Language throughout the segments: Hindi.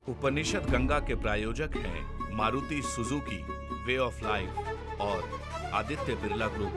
उपनिषद गंगा के प्रायोजक हैं Maruti Suzuki, way of life और आदित्य बिरला ग्रुप।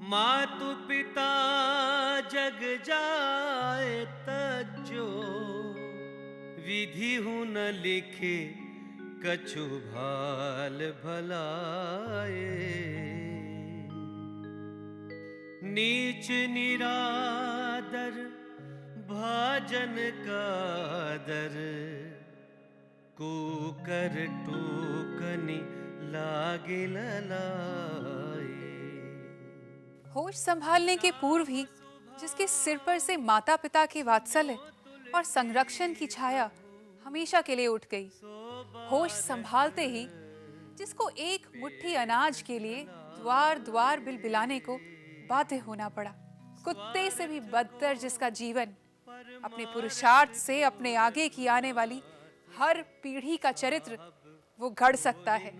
मातु पिता जग जाए तज्जो, विधि हूँ न लिखे कछु भाल भलाए। नीच निरादर भाजन का दर, कुकर टूकनी लागे ललाए। होश संभालने के पूर्व ही जिसके सिर पर से माता पिता के वात्सल्य और संरक्षण की छाया हमेशा के लिए उठ गई, होश संभालते ही जिसको एक मुट्ठी अनाज के लिए द्वार द्वार बिलबिलाने को बाध्य होना पड़ा, कुत्ते से भी बदतर जिसका जीवन अपने पुरुषार्थ से अपने आगे की आने वाली हर पीढ़ी का चरित्र वो गढ़ सकता है।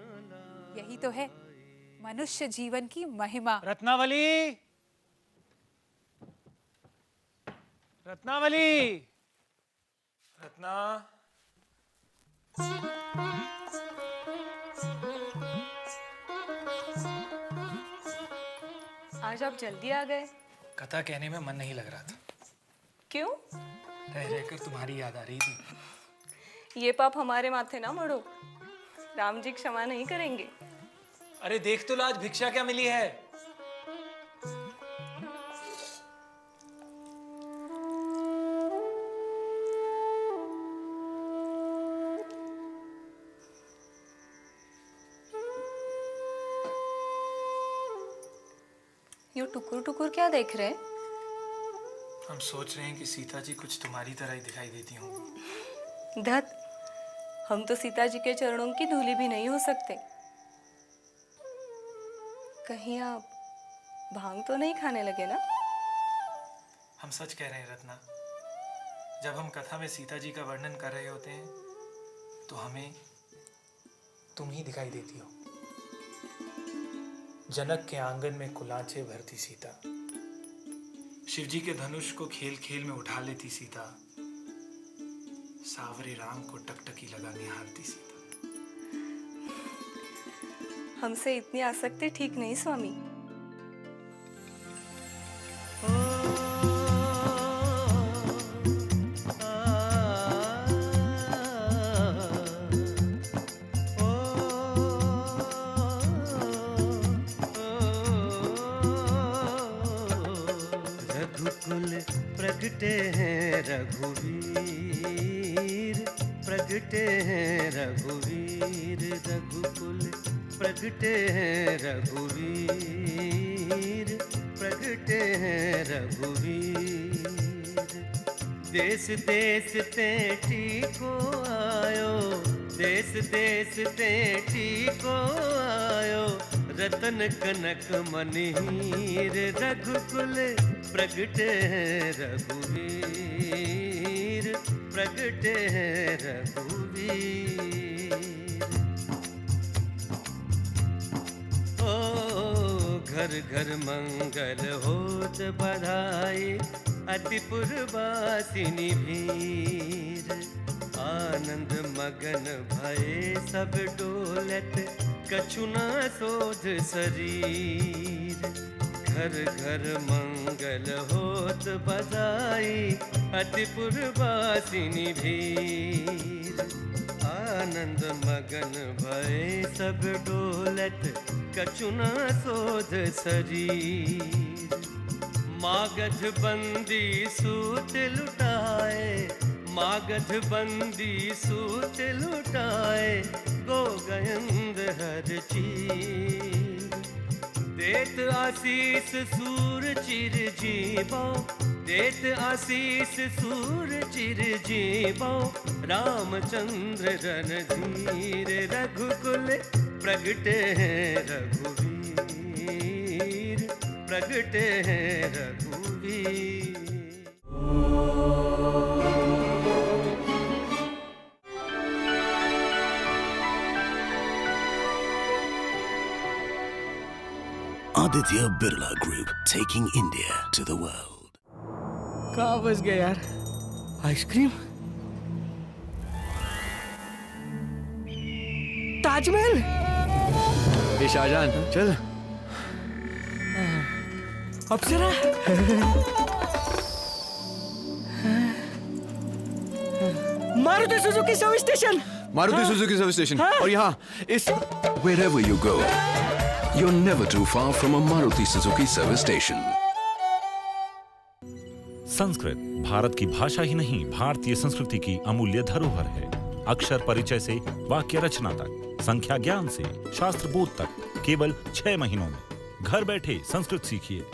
यही तो है मनुष्य जीवन की महिमा। रत्नावली, रत्नावली, रत्ना। आज आप जल्दी आ गए। कथा कहने में मन नहीं लग रहा था। क्यों? रह रहकर तुम्हारी याद आ रही थी। ये पाप हमारे माथे ना मढ़ो, राम जी क्षमा नहीं करेंगे। अरे देख तो आज भिक्षा क्या मिली है। यूं टुकुर टुकुर क्या देख रहे हैं? हम सोच रहे हैं कि सीता जी कुछ तुम्हारी तरह ही दिखाई देती होंगी। धत, हम तो सीता जी के चरणों की धूली भी नहीं हो सकते। कहीं आप भांग तो नहीं खाने लगे ना? हम सच कह रहे हैं रत्ना। जब हम कथा में सीता जी का वर्णन कर रहे होते हैं तो हमें तुम ही दिखाई देती हो। जनक के आंगन में कुलाचे भरती सीता, शिवजी के धनुष को खेल खेल में उठा लेती सीता, सावरे राम को टकटकी लगा निहारती सीता। हमसे इतनी आसक्ति ठीक नहीं स्वामी। रघुकुल प्रगटे हैं रघुवीर, प्रगटे हैं रघुवीर। रघुकुल प्रगटे हैं रघुवीर, प्रगटे हैं रघुवीर। देश देश तेटी को आयो, देश देश तेटी को आयो, रतन कनक मनीर। रघुकुल प्रगटे हैं रघुवीर, प्रगटे हैं रघुवीर। घर घर मंगल होत बधाई, अति पुरवासिनी भीर। आनंद मगन भये सब डोलत, कछु न सोध शरीर। घर घर मंगल होत बधाई, अति पुरवासिनी भीर। आनंद मगन भये सब डोलत, कछु न सोध शरीर। मागध बंदी सूत लुटाए, मागध बंदी सूत लुटाए, गोगयंद हर चीर। देत आशीष सूर चिर जीवो, देत आशीष सूर चिर जीवो। रामचंद्र रणधीर, रघुकुल प्रगटे हैं रघुवीर, प्रगटे हैं रघुवीर। Aditya Birla Group, taking India to the world. कहाँ फंस गया यार? आइसक्रीम? ताजमहल? ये शाहजहान, चल। Apsara? Maruti Suzuki service station. Maruti Suzuki service station. और यहाँ इस Wherever you go, you're never too far from a Maruti Suzuki service station. Sanskrit Bharat की भाषा ही नहीं, भारतीय संस्कृति की अमूल्य धरोहर है। अक्षर परिचय से वाक्य रचना तक, संख्या ज्ञान से शास्त्र बोध तक, केवल 6 महीनों में घर बैठे संस्कृत सीखिए।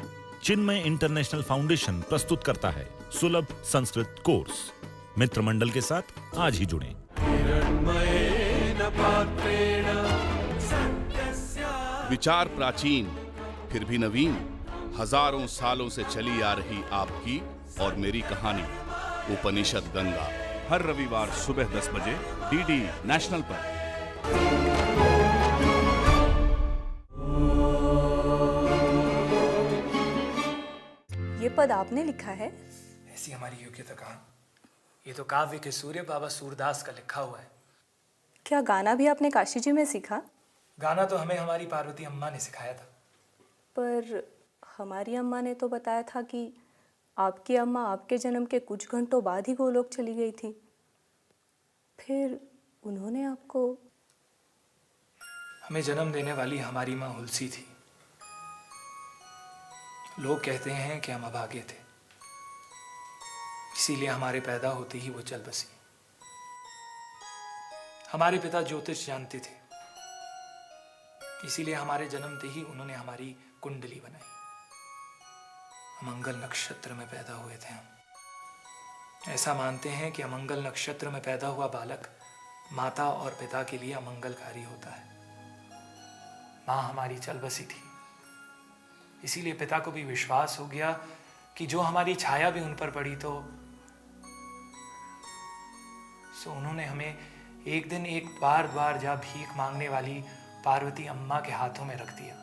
चिन्मय इंटरनेशनल फाउंडेशन प्रस्तुत करता है सुलभ संस्कृत कोर्स। मित्र मंडल के साथ आज ही जुड़ें। विचार प्राचीन फिर भी नवीन, हजारों सालों से चली आ रही आपकी और मेरी कहानी उपनिषद गंगा, हर रविवार सुबह 10 बजे डीडी नेशनल पर। ये पद आपने लिखा है? ऐसी हमारी योग्यता कहाँ? ये तो काव्य के सूर्य बाबा सूरदास का लिखा हुआ है। क्या गाना भी आपने काशी जी में सीखा? गाना तो हमें हमारी पार्वती अम्मा ने सिखाया था। पर हमारी अम्मा ने तो बताया था कि आपकी अम्मा आपके जन्म के कुछ घंटों बाद ही गोलोक चली गई थी। फिर उन्होंने आपको? हमें जन्म देने वाली हमारी माँ हुलसी थी। लोग कहते हैं कि हम अभागे थे, इसीलिए हमारे पैदा होते ही वो चल बसी। हमारे पिता ज्योतिष जानते थे, इसीलिए हमारे जन्मते ही उन्होंने हमारी कुंडली बनाई। अमंगल नक्षत्र में पैदा हुए थे हम। ऐसा मानते हैं कि अमंगल नक्षत्र में पैदा हुआ बालक माता और पिता के लिए अमंगलकारी होता है। माँ हमारी चल बसी थी, इसीलिए पिता को भी विश्वास हो गया कि जो हमारी छाया भी उन पर पड़ी तो उन्होंने हमें एक दिन एक द्वार द्वार जा भीख मांगने वाली पार्वती अम्मा के हाथों में रख दिया।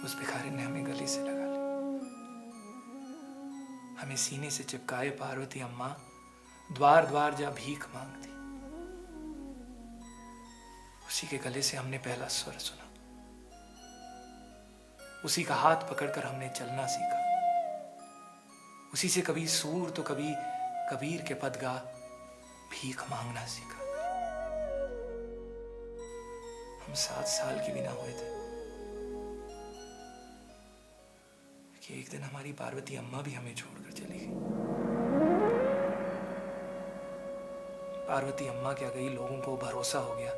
उस भिखारी ने हमें गले से लगा लिया। हमें सीने से चिपकाए पार्वती अम्मा द्वार द्वार जा भीख मांगती। उसी के गले से हमने पहला स्वर सुना, उसी का हाथ पकड़कर हमने चलना सीखा। उसी से कभी सूर तो कभी कबीर के पद गा भीख मांगना सीखा। हम 7 साल के भी ना हुए थे कि एक दिन हमारी पार्वती अम्मा भी हमें छोड़कर चली गई। पार्वती अम्मा क्या गई, लोगों को भरोसा हो गया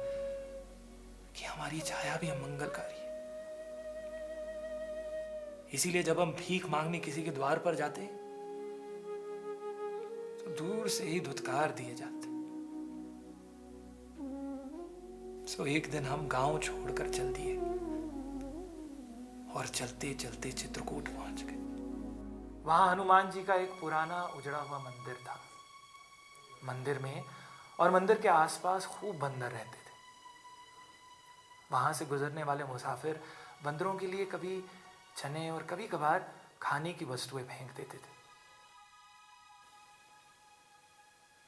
कि हमारी छाया भी अमंगलकारी है। इसीलिए जब हम भीख मांगने किसी के द्वार पर जाते तो दूर से ही धुतकार दिए जाते। सो एक दिन हम गांव छोड़कर चल दिए और चलते चलते चित्रकूट पहुंच गए। वहां हनुमान जी का एक पुराना उजड़ा हुआ मंदिर था। मंदिर में और मंदिर के आसपास खूब बंदर रहते थे। वहां से गुजरने वाले मुसाफिर बंदरों के लिए कभी चने और कभी कभार खाने की वस्तुएं फेंक देते थे।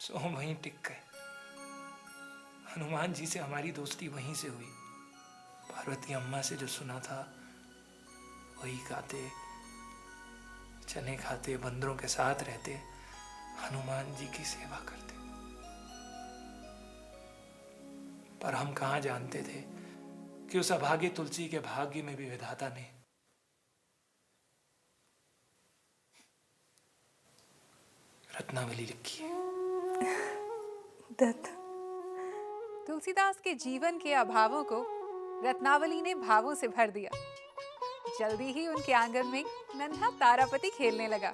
सो हम वहीं टिक गए। हनुमान जी से हमारी दोस्ती वहीं से हुई। पार्वती अम्मा से जो सुना था वही गाते, चने खाते, बंदरों के साथ रहते, हनुमान जी की सेवा करते। पर हम कहाँ जानते थे कि उस अभागे तुलसी के भाग्य में भी विधाता ने रत्नावली लिखी है। दत्त, तुलसीदास के जीवन के अभावों को रत्नावली ने भावों से भर दिया। जल्दी ही उनके आंगन में नन्हा तारापति खेलने लगा।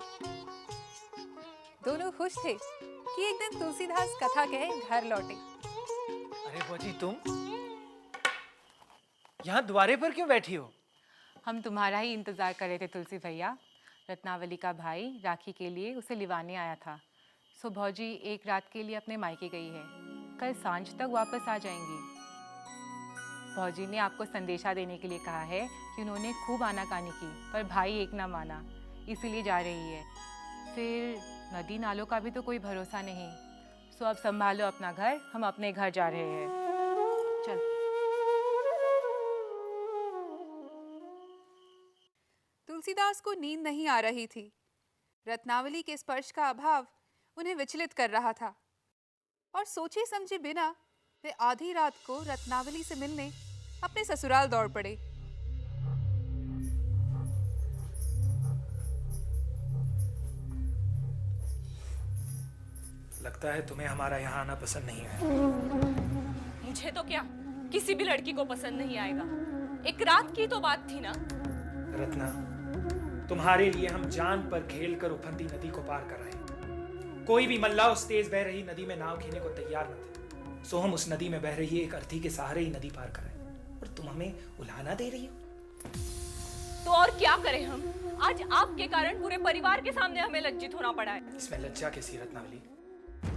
दोनों खुश थे कि एक दिन तुलसीदास कथा कहे घर लौटे। अरे भौजी, तुम यहाँ द्वारे पर क्यों बैठी हो? हम तुम्हारा ही इंतजार कर रहे थे तुलसी भैया। रत्नावली का भाई राखी के लिए उसे लिवाने आया था। सो भौजी एक रात के लिए अपने मायके गई है, कल सांझ तक वापस आ जाएंगी। भौजी ने आपको संदेशा देने के लिए कहा है कि उन्होंने खूब आनाकानी की पर भाई एक ना माना, इसीलिए जा रही है। फिर नदी नालों का भी तो कोई भरोसा नहीं। सो अब संभालो अपना घर, हम अपने घर जा रहे हैं। चल। तुलसीदास को नींद नहीं आ रही थी। रत्नावली के स्पर्श का अभाव उन्हें विचलित कर रहा था और सोचे समझे बिना वे आधी रात को रत्नावली से मिलने अपने ससुराल दौड़ पड़े। लगता है तुम्हें हमारा यहाँ आना पसंद नहीं है। मुझे तो क्या, किसी भी लड़की को पसंद नहीं आएगा। एक रात की तो बात थी ना। रत्ना, तुम्हारे लिए हम जान पर खेल कर उफनती नदी को पार कर रहे। कोई भी मल्लाह उस तेज बह रही नदी में नाव खेने को तैयार न थे। सो हम उस नदी में बह रही एक अर्थी के सहारे ही नदी पार कर रहे हैं और तुम हमें उलाहना दे रही हो। तो और क्या करें हम? आज आपके कारण पूरे परिवार के सामने हमें लज्जित होना पड़ा है। इसमें लज्जा कैसी रत्नावली?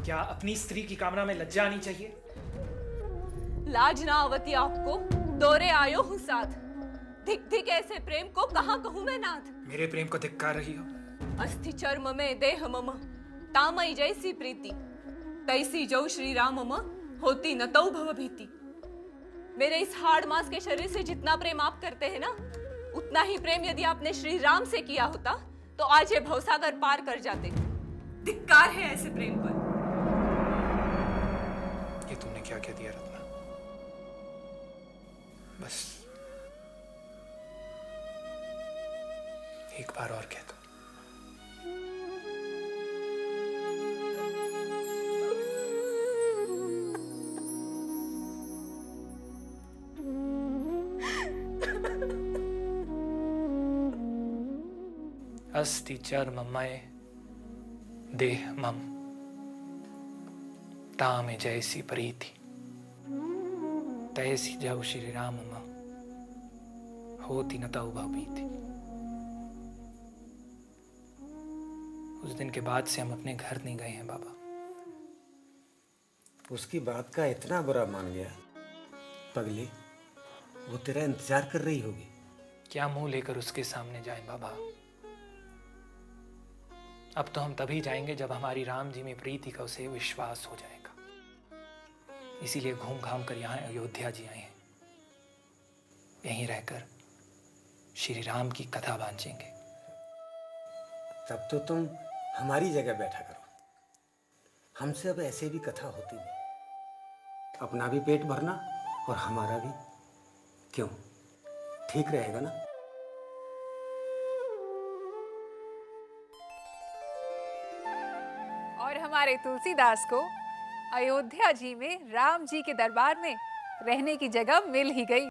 क्या अपनी स्त्री की कामना में लज्जा आनी चाहिए? लाज ना आवती आपको? दौरे आयो हूँ साथ। धिक धिक ऐसे प्रेम को कहाँ कहूँ मैं नाथ। मेरे प्रेम को धिक्कार रही हो? अस्थि चर्म में देह मम, तामई जैसी प्रीति, तैसी जो श्री राम मम, होती न तौ भव भीति। मेरे इस हाड़ मास के शरीर से जितना प्रेम आप करते हैं ना, उतना ही प्रेम यदि आपने श्री राम से किया होता तो आज ये भवसागर पार कर जाते। धिक्कार है ऐसे प्रेम पर। ये तुमने क्या कह दिया रत्ना? बस एक बार और कह दो। अस्ति चर्ममय देह मम, तामे जैसी प्रीति, तैसी जब श्री राम मम, होती न तौ भव भीति। उस दिन के बाद से हम अपने घर नहीं गए हैं बाबा। उसकी बात का इतना बुरा मान गया? पगली, वो तेरा इंतजार कर रही होगी। क्या मुंह लेकर उसके सामने जाएं बाबा? अब तो हम तभी जाएंगे जब हमारी राम जी में प्रीति का उसे विश्वास हो जाएगा। इसीलिए घूम घाम कर यहाँ अयोध्या जी आए हैं। यहीं रहकर श्री राम की कथा बांचेंगे। तब तो तुम हमारी जगह बैठा करो। हमसे अब ऐसे भी कथा होती नहीं। अपना भी पेट भरना और हमारा भी। क्यों, ठीक रहेगा ना? और हमारे तुलसीदास को अयोध्या जी में राम जी के दरबार में रहने की जगह मिल ही गई।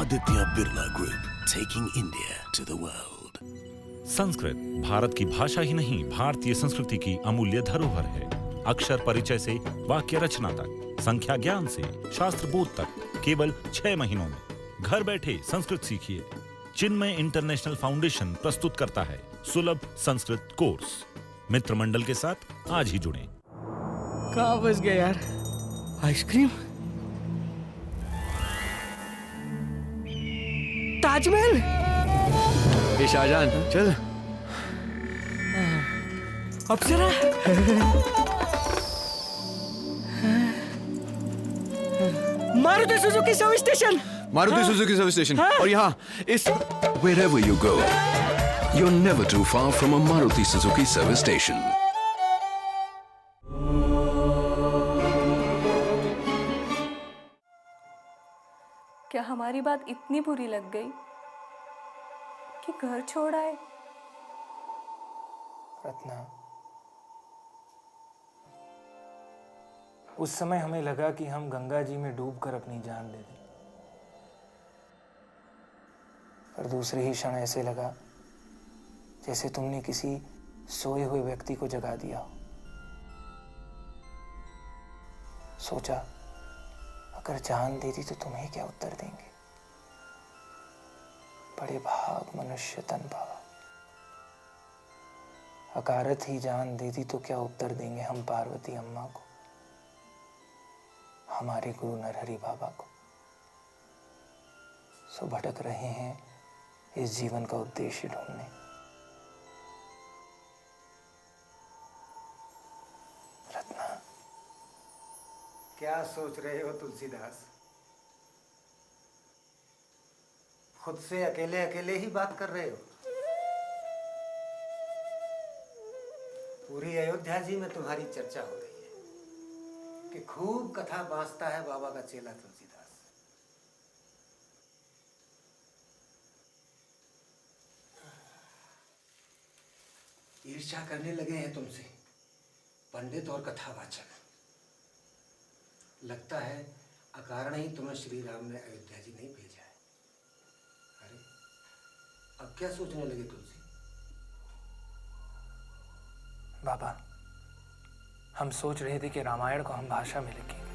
Aditya Birla Group, taking India to the world. Sanskrit Bharat की भाषा ही नहीं, भारतीय संस्कृति की अमूल्य धरोहर है। अक्षर परिचय से वाक्य रचना तक, संख्या ज्ञान से शास्त्र बोध तक, केवल 6 महीनों में घर बैठे संस्कृत सीखिए। चिन्मय इंटरनेशनल फाउंडेशन प्रस्तुत करता है सुलभ संस्कृत कोर्स। मित्र मंडल के साथ आज ही जुड़ें। कहाँ फंस गया यार? आइसक्रीम, ताजमहल। ये शाहजहान, चल। Apsara. Maruti Suzuki service station. Maruti Suzuki service station. और यहाँ इस Wherever you go, you're never too far from a Maruti Suzuki service station. क्या हमारी बात इतनी बुरी लग गई कि घर छोड़ आए? रत्ना, उस समय हमें लगा कि हम गंगा जी में डूबकर अपनी जान दे दें, पर दूसरे ही क्षण ऐसे लगा जैसे तुमने किसी सोए हुए व्यक्ति को जगा दिया हो। सोचा अगर जान दे दी तो तुम्हें क्या उत्तर देंगे। बड़े भाग मनुष्य तन पावा, अकारत ही जान दे दी तो क्या उत्तर देंगे हम पार्वती अम्मा को, हमारे गुरु नरहरि बाबा को। सो भटक रहे हैं इस जीवन का उद्देश्य ढूंढने। रत्ना, क्या सोच रहे हो तुलसीदास? खुद से अकेले अकेले ही बात कर रहे हो? पूरी अयोध्या जी में तुम्हारी चर्चा हो रही है कि खूब कथा बांसता है बाबा का चेला तुलसीदास। ईर्ष्या करने लगे हैं तुमसे पंडित और कथावाचक। लगता है अकारण ही तुम्हें श्री राम ने अयोध्या जी नहीं भेजा है। अरे अब क्या सोचने लगे तुलसी? बाबा, हम सोच रहे थे कि रामायण को हम भाषा में लिखेंगे।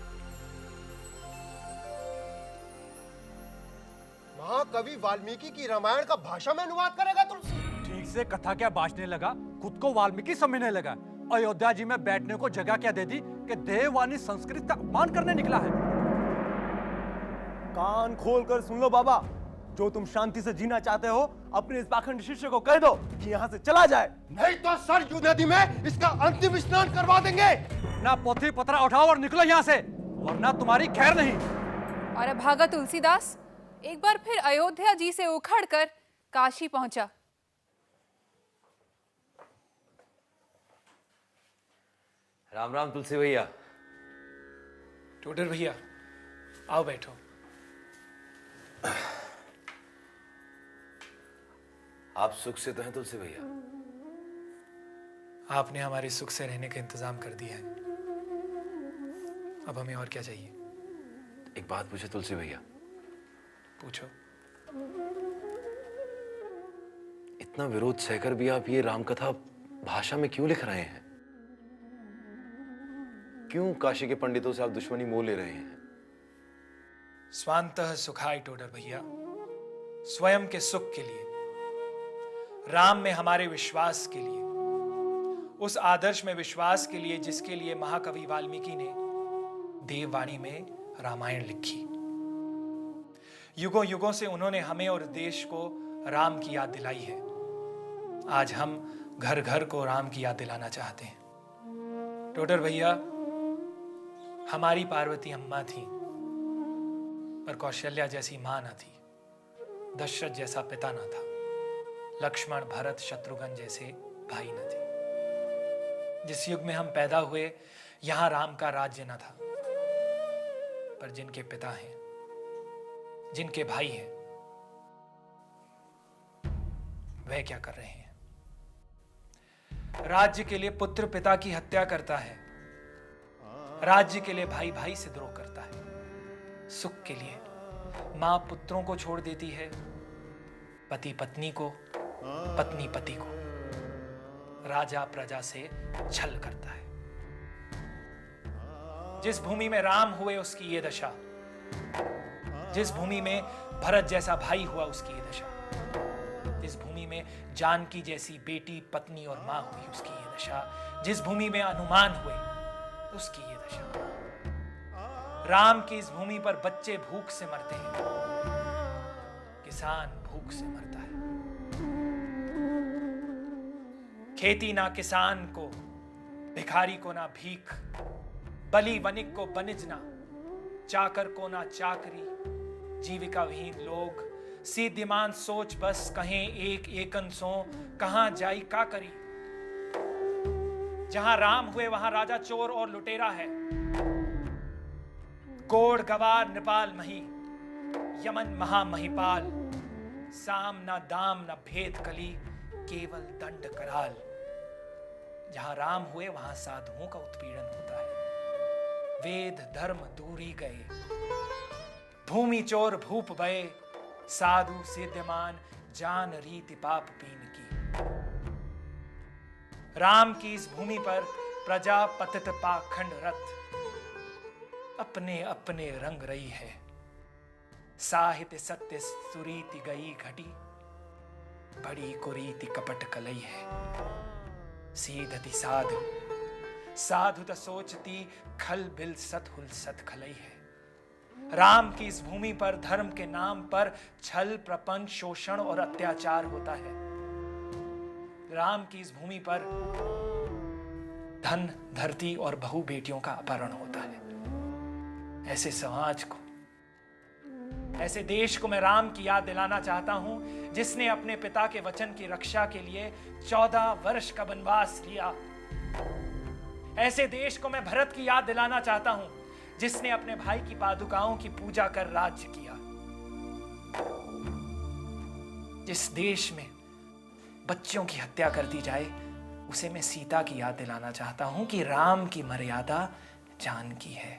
महाकवि वाल्मीकि की रामायण का भाषा में अनुवाद करेगा तुलसी? ठीक से कथा क्या बांटने लगा, खुद को वाल्मीकि समझने लगा। अयोध्या जी में बैठने को जगह क्या दे दी कि देववाणी संस्कृत का अपमान करने निकला है। कान खोलकर सुन लो बाबा, जो तुम शांति से जीना चाहते हो अपने इस पाखंड शिष्य को कह दो कि यहाँ से चला जाए, नहीं तो सरयू नदी में इसका अंतिम स्नान करवा देंगे। ना पोथी पत्रा उठाओ और निकलो यहाँ से, वरना तुम्हारी खैर नहीं। और भागा तुलसीदास एक बार फिर अयोध्या जी से उखड़कर काशी पहुंचा। राम राम तुलसी भैया। टोडर भैया, आओ बैठो। आप सुख से तो हैं तुलसी भैया? आपने हमारे सुख से रहने का इंतजाम कर दिया है, अब हमें और क्या चाहिए? एक बात पूछे तुलसी भैया? पूछो। इतना विरोध सहकर भी आप ये रामकथा भाषा में क्यों लिख रहे हैं? क्यों काशी के पंडितों से आप दुश्मनी मोल ले रहे हैं? स्वांतः सुखाय टोडर भैया, स्वयं के सुख के लिए, राम में हमारे विश्वास के लिए, उस आदर्श में विश्वास के लिए जिसके लिए महाकवि वाल्मीकि ने देववाणी में रामायण लिखी। युगों युगों से उन्होंने हमें और देश को राम की याद दिलाई है। आज हम घर घर को राम की याद दिलाना चाहते हैं। टोडर भैया, हमारी पार्वती अम्मा थी, पर कौशल्या जैसी मां न थी, दशरथ जैसा पिता न था, लक्ष्मण भरत शत्रुघ्न जैसे भाई न थे। जिस युग में हम पैदा हुए यहां राम का राज्य न था, पर जिनके पिता हैं, जिनके भाई हैं, वह क्या कर रहे हैं? राज्य के लिए पुत्र पिता की हत्या करता है, राज्य के लिए भाई भाई से द्रोह करता है, सुख के लिए मां पुत्रों को छोड़ देती है, पति पत्नी को, पत्नी पति को, राजा प्रजा से छल करता है। जिस भूमि में राम हुए उसकी ये दशा, जिस भूमि में भरत जैसा भाई हुआ उसकी ये दशा, जिस भूमि में जानकी जैसी बेटी पत्नी और मां हुई उसकी ये दशा, जिस भूमि में हनुमान हुए उसकी ये दशा। राम की इस भूमि पर बच्चे भूख से मरते हैं, किसान भूख से मरता है। खेती ना किसान को, भिखारी को ना भीख, बली वनिक को बनिज ना, चाकर को ना चाकरी, जीविका विहीन लोग, सीधिमान सोच बस कहें एक एकन सो, कहां जाई का करी। जहां राम हुए वहां राजा चोर और लुटेरा है, गोड़ गवार नृपाल मही, यमन महामहिपाल, साम ना दाम ना भेद कली, केवल दंड कराल। जहां राम हुए वहां साधुओं का उत्पीड़न होता है, वेद धर्म दूरी गए, भूमि चोर भूप भये, साधु सिद्धमान जान रीति पाप पीन की। राम की इस भूमि पर प्रजा पतित पाखंड रत अपने अपने रंग रही है। साहित्य सत्य सुरीति गई घटी, बड़ी कुरीति कपट कलई है। सीधति साधु साधु त सोचती, खल बिल सत हुल सत खलई है। राम की इस भूमि पर धर्म के नाम पर छल प्रपंच शोषण और अत्याचार होता है। राम की इस भूमि पर धन धरती और बहु बेटियों का अपहरण होता है। ऐसे समाज को, ऐसे देश को मैं राम की याद दिलाना चाहता हूं, जिसने अपने पिता के वचन की रक्षा के लिए 14 वर्ष का वनवास लिया। ऐसे देश को मैं भरत की याद दिलाना चाहता हूं, जिसने अपने भाई की पादुकाओं की पूजा कर राज्य किया। जिस देश में बच्चों की हत्या कर दी जाए, उसे मैं सीता की याद दिलाना चाहता हूं कि राम की मर्यादा जानकी है।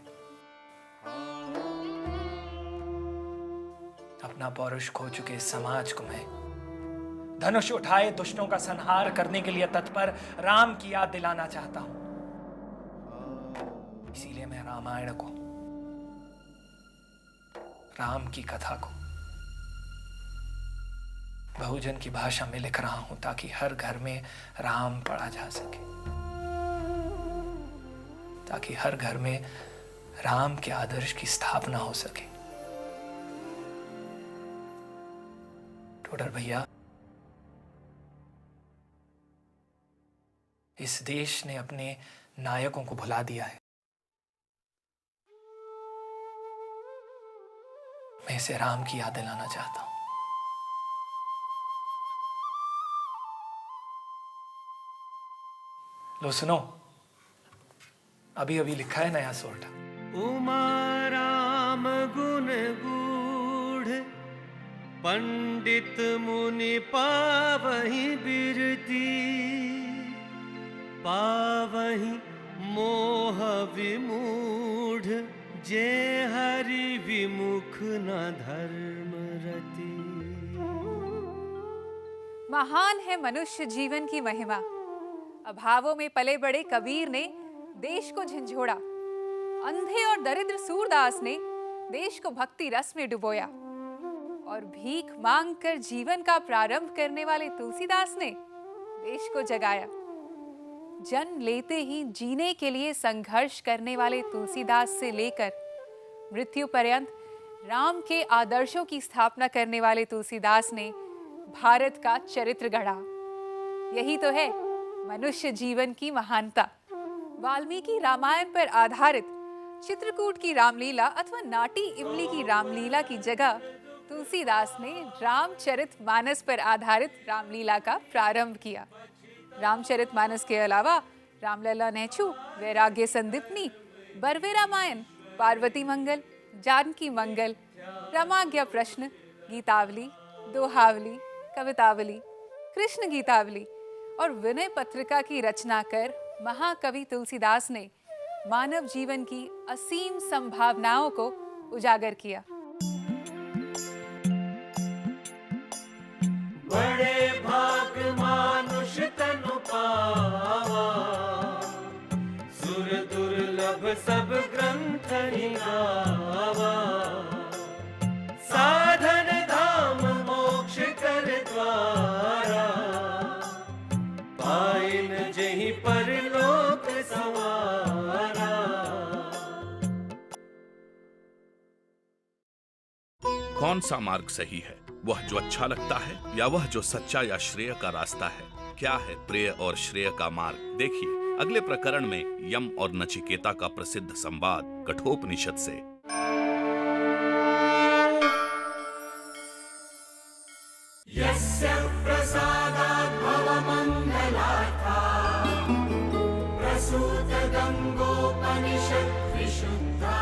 अपना पौरुष खो चुके इस समाज को मैं धनुष उठाए दुष्टों का संहार करने के लिए तत्पर राम की याद दिलाना चाहता हूं। इसीलिए मैं रामायण को, राम की कथा को बहुजन की भाषा में लिख रहा हूं, ताकि हर घर में राम पढ़ा जा सके, ताकि हर घर में राम के आदर्श की स्थापना हो सके। टोडर भैया, इस देश ने अपने नायकों को भुला दिया है। मैं इसे राम की याद दिलाना चाहता हूं। लो सुनो, अभी अभी लिखा है नया सोर्टा। उमा राम गुण गूढ़, पंडित मुनि पावहि बिरती, पावहि मोह विमूढ़, जे हरि विमुख न धर्म रति। महान है मनुष्य जीवन की महिमा। अभावों में पले बड़े कबीर ने देश को झंझोड़ा। अंधे और दरिद्र सूरदास ने देश को भक्ति रस में डुबोया। और भीख मांगकर जीवन का प्रारंभ करने वाले तुलसीदास ने देश को जगाया। जन्म लेते ही जीने के लिए संघर्ष करने वाले तुलसीदास से लेकर मृत्यु पर्यंत राम के आदर्शों की स्थापना करने वाले तुलसीदास ने भारत का चरित्र गढ़ा। यही तो है मनुष्य जीवन की महानता। वाल्मीकि रामायण पर आधारित चित्रकूट की रामलीला अथवा नाटी इमली की रामलीला की जगह तुलसीदास ने रामचरितमानस पर आधारित रामलीला का प्रारंभ किया। रामचरितमानस के अलावा रामलला नेचू, वैराग्य संदीपनी, बरवे रामायण, पार्वती मंगल, जानकी मंगल, रमाज्ञा प्रश्न, गीतावली, दोहावली, कवितावली, कृष्ण गीतावली और विनय पत्रिका की रचना कर महाकवि तुलसीदास ने मानव जीवन की असीम संभावनाओं को उजागर किया। बड़े भाग पावा, सुर दुर्लभ सब ग्रंथ ही गावा, साधन धाम मोक्ष कर द्वारा, पाइन जहीं परलोक संवारा। कौन सा मार्ग सही है? वह जो अच्छा लगता है या वह जो सच्चा या श्रेय का रास्ता है? क्या है प्रेय और श्रेय का मार्ग? देखिए अगले प्रकरण में यम और नचिकेता का प्रसिद्ध संवाद कठोपनिषद से। यस्य प्रसादात् भवमङ्गलार्था, प्रसूत गङ्गोपनिषत् विशुद्धा,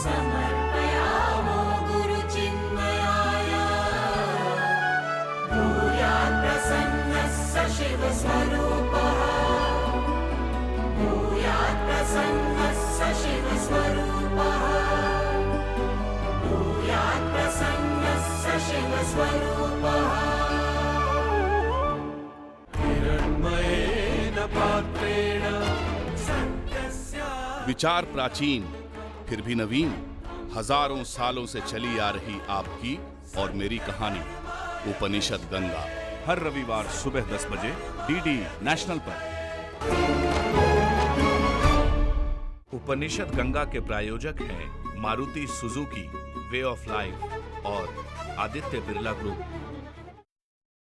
समर्पयामो गुरुचिन्मयाय, भूयात् प्रसन्नः स शिवस्वरूपः, भूयात् प्रसन्नः स शिवस्वरूपः, भूयात् प्रसन्नः स शिवस्वरूपः। हिरण्मयेन पात्रेण सत्यस्य। विचार प्राचीन फिर भी नवीन, हजारों सालों से चली आ रही आपकी और मेरी कहानी उपनिषद गंगा, हर रविवार सुबह 10 बजे डीडी नेशनल पर। उपनिषद गंगा के प्रायोजक हैं Maruti Suzuki, way of life और आदित्य बिरला ग्रुप।